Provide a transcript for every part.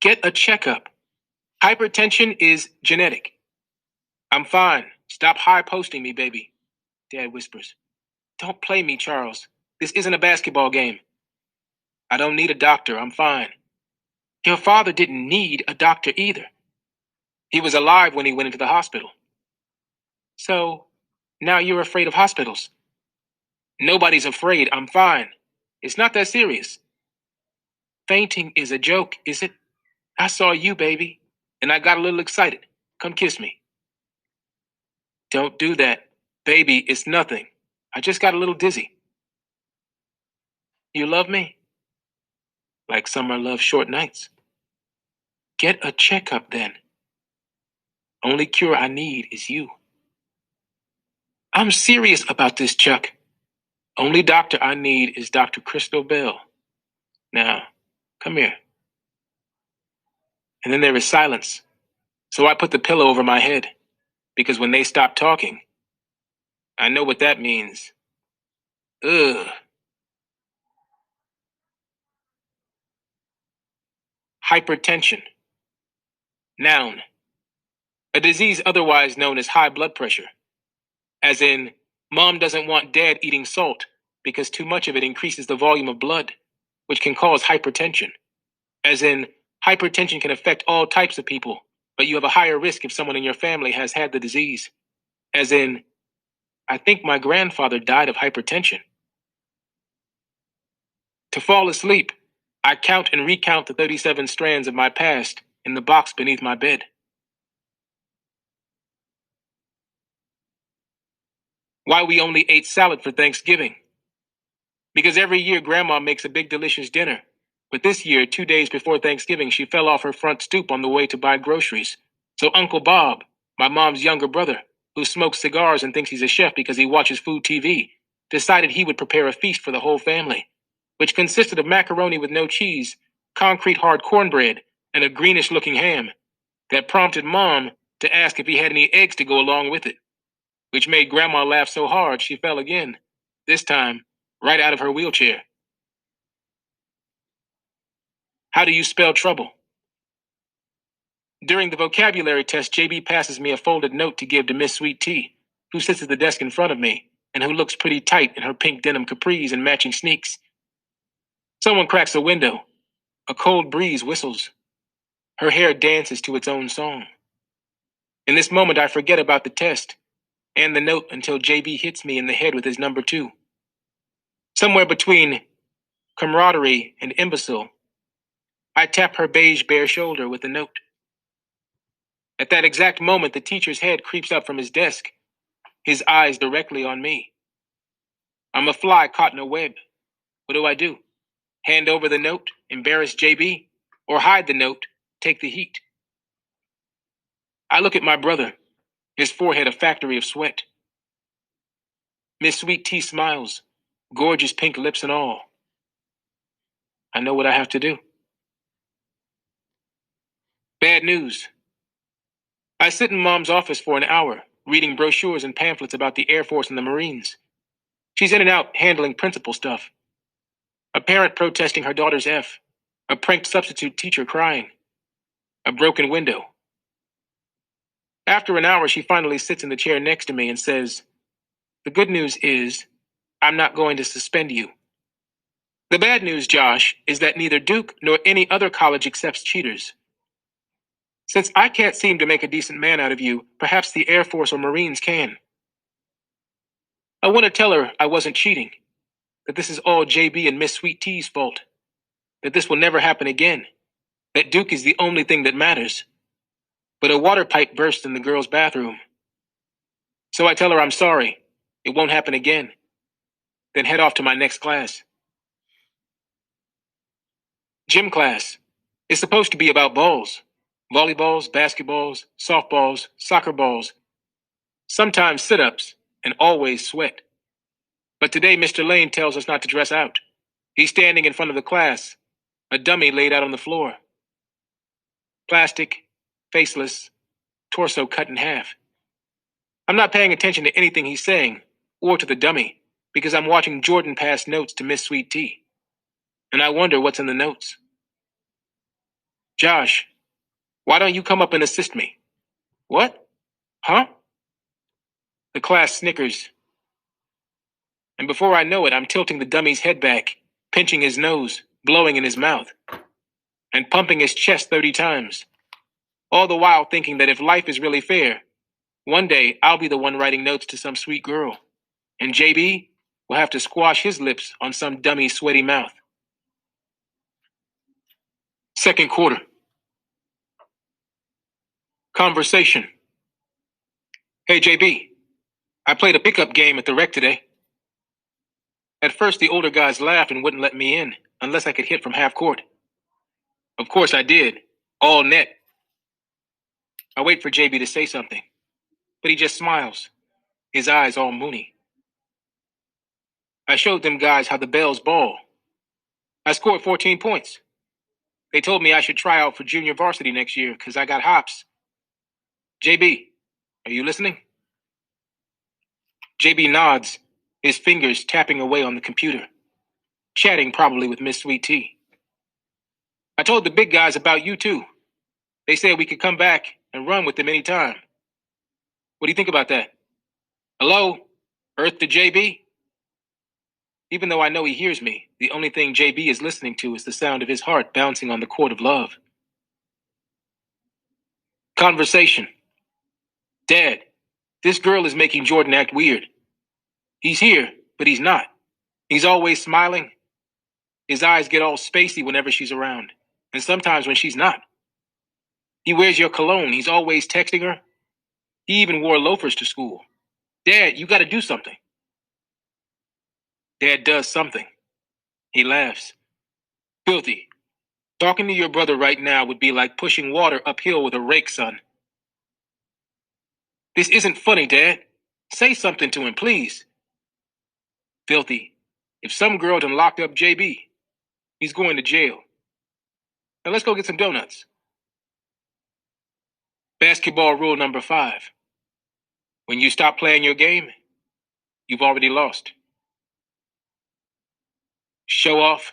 Get a checkup. Hypertension is genetic. I'm fine. Stop high posting me, baby. Dad whispers. Don't play me, Charles. This isn't a basketball game. I don't need a doctor. I'm fine. Your father didn't need a doctor either. He was alive when he went into the hospital. So, now you're afraid of hospitals. Nobody's afraid. I'm fine. It's not that serious. Fainting is a joke, is it? I saw you, baby, and I got a little excited. Come kiss me. Don't do that. Baby, it's nothing. I just got a little dizzy. You love me? Like summer loves short nights. Get a checkup then. Only cure I need is you. I'm serious about this, Chuck. Only doctor I need is Dr. Crystal Bell. Now, come here. And then there is silence. So I put the pillow over my head, because when they stop talking, I know what that means. Ugh. Hypertension. Noun. A disease otherwise known as high blood pressure. As in, mom doesn't want dad eating salt because too much of it increases the volume of blood, which can cause hypertension. As in, hypertension can affect all types of people, but you have a higher risk if someone in your family has had the disease. As in, I think my grandfather died of hypertension. To fall asleep, I count and recount the 37 strands of my past in the box beneath my bed. Why we only ate salad for Thanksgiving. Because every year Grandma makes a big delicious dinner. But this year, 2 days before Thanksgiving, she fell off her front stoop on the way to buy groceries. So Uncle Bob, my mom's younger brother, who smokes cigars and thinks he's a chef because he watches food TV, decided he would prepare a feast for the whole family, which consisted of macaroni with no cheese, concrete hard cornbread, and a greenish-looking ham, that prompted Mom to ask if he had any eggs to go along with it, which made Grandma laugh so hard she fell again, this time right out of her wheelchair. How do you spell trouble? During the vocabulary test, JB passes me a folded note to give to Miss Sweet Tea, who sits at the desk in front of me and who looks pretty tight in her pink denim capris and matching sneaks. Someone cracks a window. A cold breeze whistles. Her hair dances to its own song. In this moment, I forget about the test and the note until JB hits me in the head with his number 2. Somewhere between camaraderie and imbecile, I tap her beige bare shoulder with the note. At that exact moment, the teacher's head creeps up from his desk, his eyes directly on me. I'm a fly caught in a web. What do? Hand over the note, embarrass JB, or hide the note, take the heat? I look at my brother, his forehead a factory of sweat. Miss Sweet Tea smiles, gorgeous pink lips and all. I know what I have to do. Bad news. I sit in Mom's office for an hour, reading brochures and pamphlets about the Air Force and the Marines. She's in and out handling principal stuff. A parent protesting her daughter's F. A pranked substitute teacher crying. A broken window. After an hour, she finally sits in the chair next to me and says, "The good news is, I'm not going to suspend you. The bad news, Josh, is that neither Duke nor any other college accepts cheaters. Since I can't seem to make a decent man out of you, perhaps the Air Force or Marines can." I want to tell her I wasn't cheating, that this is all JB and Miss Sweet Tea's fault, that this will never happen again, that Duke is the only thing that matters. But a water pipe burst in the girls' bathroom. So I tell her I'm sorry, it won't happen again, then head off to my next class. Gym class. It's supposed to be about balls. Volleyballs, basketballs, softballs, soccer balls. Sometimes sit-ups, and always sweat. But today Mr. Lane tells us not to dress out. He's standing in front of the class, a dummy laid out on the floor. Plastic, faceless, torso cut in half. I'm not paying attention to anything he's saying, or to the dummy, because I'm watching Jordan pass notes to Miss Sweet Tea. And I wonder what's in the notes. Josh, why don't you come up and assist me? What? Huh? The class snickers. And before I know it, I'm tilting the dummy's head back, pinching his nose, blowing in his mouth, and pumping his chest 30 times. All the while thinking that if life is really fair, one day I'll be the one writing notes to some sweet girl, and JB will have to squash his lips on some dummy's sweaty mouth. Second quarter. Conversation. Hey, JB, I played a pickup game at the rec today. At first, the older guys laughed and wouldn't let me in unless I could hit from half court. Of course I did. All net. I wait for JB to say something, but he just smiles, his eyes all moony. I showed them guys how the Bells ball. I scored 14 points. They told me I should try out for junior varsity next year because I got hops. JB, are you listening? JB nods, his fingers tapping away on the computer, chatting probably with Miss Sweet Tea. I told the big guys about you too. They said we could come back and run with them anytime. What do you think about that? Hello? Earth to JB? Even though I know he hears me, the only thing JB is listening to is the sound of his heart bouncing on the chord of love. Conversation. Dad, this girl is making Jordan act weird. He's here, but he's not. He's always smiling. His eyes get all spacey whenever she's around, and sometimes when she's not. He wears your cologne. He's always texting her. He even wore loafers to school. Dad, you gotta do something. Dad does something. He laughs. Filthy. Talking to your brother right now would be like pushing water uphill with a rake, son. This isn't funny, Dad. Say something to him, please. Filthy. If some girl done locked up JB, he's going to jail. Now let's go get some donuts. Basketball rule number 5. When you stop playing your game, you've already lost. Show off.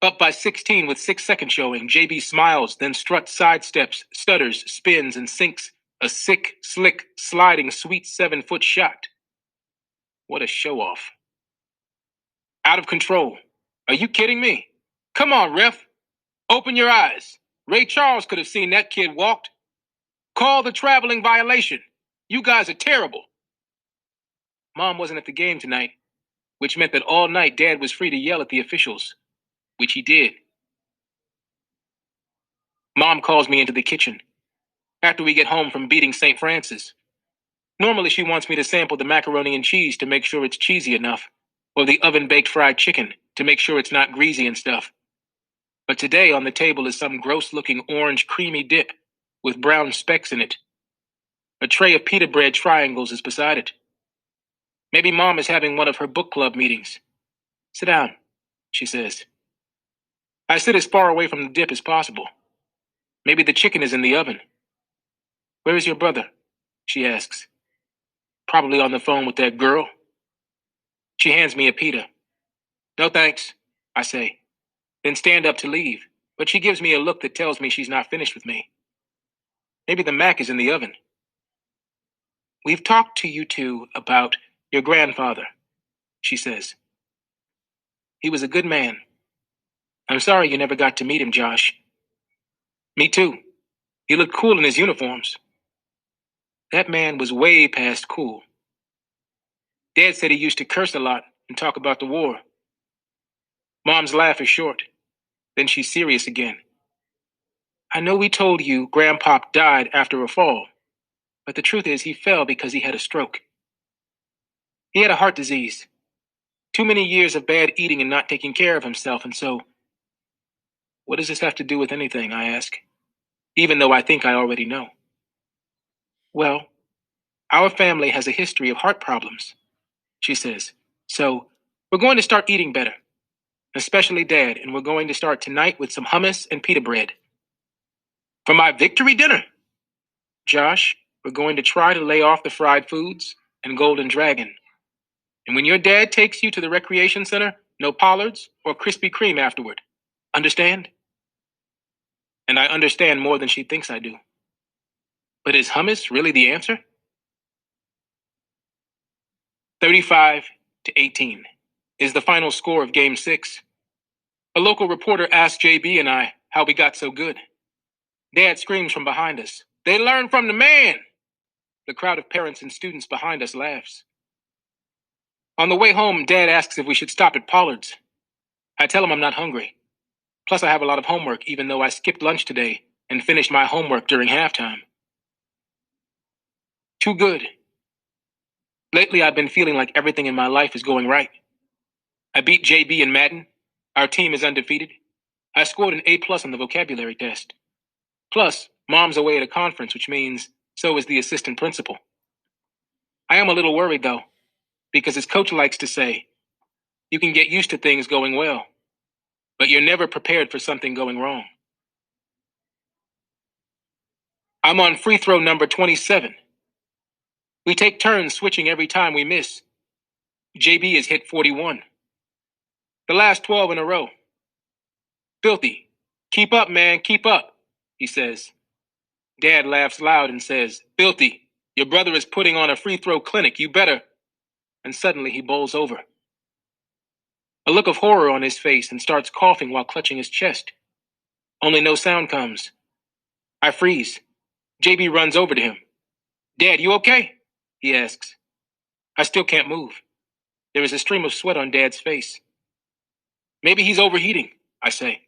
Up by 16 with 6 seconds showing, JB smiles, then struts, sidesteps, stutters, spins, and sinks a sick, slick, sliding, sweet 7-foot shot. What a show off. Out of control. Are you kidding me? Come on, ref. Open your eyes. Ray Charles could have seen that kid walked. Call the traveling violation. You guys are terrible. Mom wasn't at the game tonight, which meant that all night Dad was free to yell at the officials, which he did. Mom calls me into the kitchen after we get home from beating St. Francis. Normally she wants me to sample the macaroni and cheese to make sure it's cheesy enough, or the oven-baked fried chicken to make sure it's not greasy and stuff. But today on the table is some gross-looking orange creamy dip with brown specks in it. A tray of pita bread triangles is beside it. Maybe Mom is having one of her book club meetings. Sit down, she says. I sit as far away from the dip as possible. Maybe the chicken is in the oven. Where is your brother? She asks. Probably on the phone with that girl. She hands me a pita. No thanks, I say, then stand up to leave, but she gives me a look that tells me she's not finished with me. Maybe the mac is in the oven. We've talked to you two about your grandfather, she says. He was a good man. I'm sorry you never got to meet him, Josh. Me too. He looked cool in his uniforms. That man was way past cool. Dad said he used to curse a lot and talk about the war. Mom's laugh is short. Then she's serious again. I know we told you Grandpop died after a fall, but the truth is he fell because he had a stroke. He had a heart disease. Too many years of bad eating and not taking care of himself, and so... What does this have to do with anything, I ask, even though I think I already know. Well, our family has a history of heart problems, she says. So, we're going to start eating better, especially Dad, and we're going to start tonight with some hummus and pita bread. For my victory dinner? Josh, we're going to try to lay off the fried foods and Golden Dragon. And when your dad takes you to the recreation center, no Pollards or Krispy Kreme afterward. Understand? and I understand more than she thinks I do. But is hummus really the answer? 35-18 is the final score of Game 6. A local reporter asked JB and I how we got so good. Dad screams from behind us, "They learn from the man!" The crowd of parents and students behind us laughs. On the way home, Dad asks if we should stop at Pollard's. I tell him I'm not hungry. Plus, I have a lot of homework, even though I skipped lunch today and finished my homework during halftime. Too good. Lately, I've been feeling like everything in my life is going right. I beat JB in Madden. Our team is undefeated. I scored an A+ on the vocabulary test. Plus, Mom's away at a conference, which means so is the assistant principal. I am a little worried, though, because his coach likes to say, you can get used to things going well, but you're never prepared for something going wrong. I'm on free throw number 27. We take turns switching every time we miss. JB has hit 41. The last 12 in a row. Filthy. Keep up, man, keep up, he says. Dad laughs loud and says, Filthy, your brother is putting on a free throw clinic, you better. And suddenly he bowls over. A look of horror on his face and starts coughing while clutching his chest. Only no sound comes. I freeze. JB runs over to him. Dad, you okay? He asks. I still can't move. There is a stream of sweat on Dad's face. Maybe he's overheating, I say.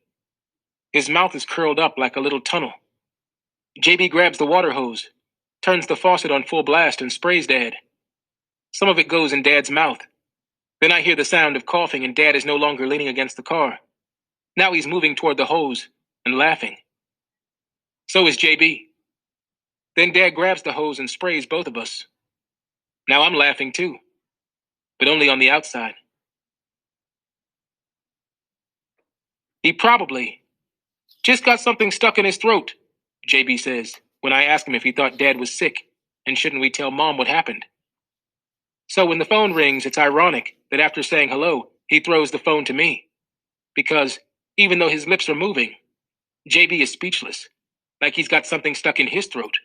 His mouth is curled up like a little tunnel. JB grabs the water hose, turns the faucet on full blast, and sprays Dad. Some of it goes in Dad's mouth. Then I hear the sound of coughing, and Dad is no longer leaning against the car. Now he's moving toward the hose and laughing. So is JB. Then Dad grabs the hose and sprays both of us. Now I'm laughing too, but only on the outside. He probably just got something stuck in his throat, JB says, when I ask him if he thought Dad was sick, and shouldn't we tell Mom what happened. So when the phone rings, it's ironic that after saying hello, he throws the phone to me. Because even though his lips are moving, JB is speechless, like he's got something stuck in his throat.